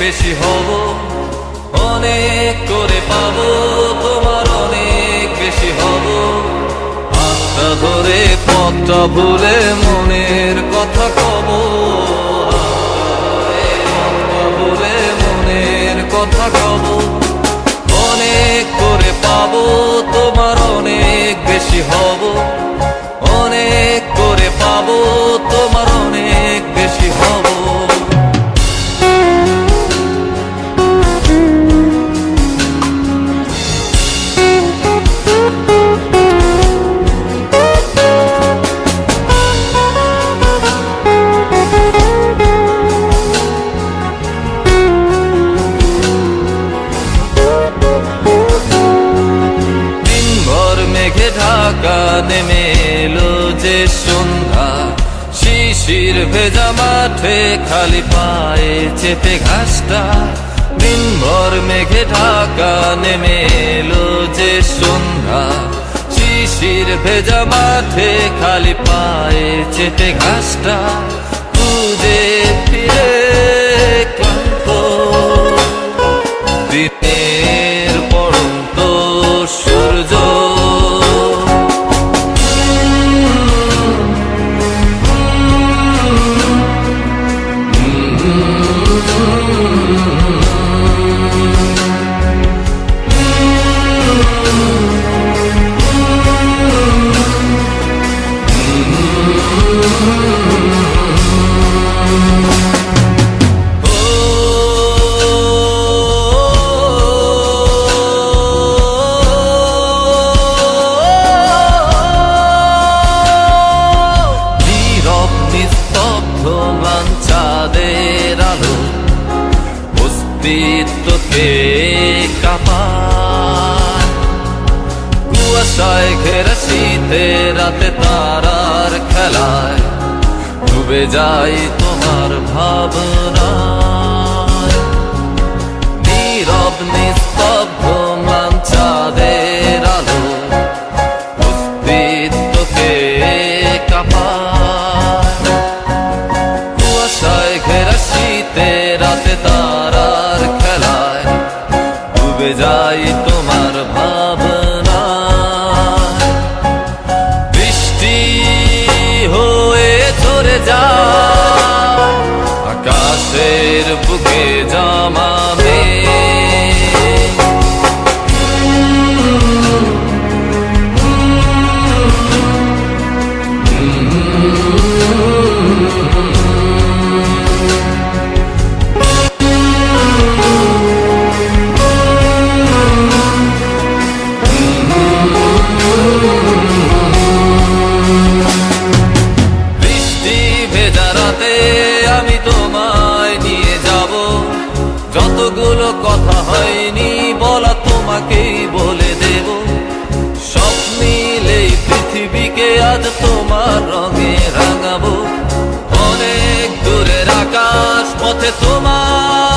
বেশি হব, অনেক করে পাবো, তোমার অনেক বেশি হব। হাতটা ধরে পথটা ভুলে মনের কথা কব, পথটা ভুলে মনের কথা কব। অনেক করে পাবো, তোমার অনেক বেশি হব, অনেক করে পাবো, তোমার অনেক বেশি হব। মেঘে ঢাকা নেমে এলো যে সন্ধ্যা, শিশির ভেজা মাঠে খালি পায়ে চেপে ঘাসটা। দিনভর মেঘে ঢাকা নেমে এলো যে সন্ধ্যা, শিশির ভেজা মাঠে খালি পায়ে চেপে ঘাসটা। খুঁজে ফিরে ক্লান্ত দিনের পড়ন্ত সূর্য, চাঁদের আলো অস্তিত্বকে কাঁপায়। কুয়াশায় ঘেরা শীতে রাতে তারার খেলায় ডুবে যাই তোমার ভাবনায়। নীরব নিস্তব্ধ ম্লান চাঁদের আলো অস্তিত্বকে কাঁপায়। কুয়াশায় ঘেরা শীতে রাতে তারার খেলায় ডুবে যাই তোমার ভাবনায়। বৃষ্টি হয়ে ঝরে যায় আকাশের বুকে জমা মেঘ, আমি তোমায় নিয়ে যাব। যতগুলো কথা হয়নি বলা তোমাকেই বলে দেব। সব মিলেই পৃথিবীকে আজ তোমার রঙে রাঙাবো। অনেক দূরের আকাশ পথে তোমার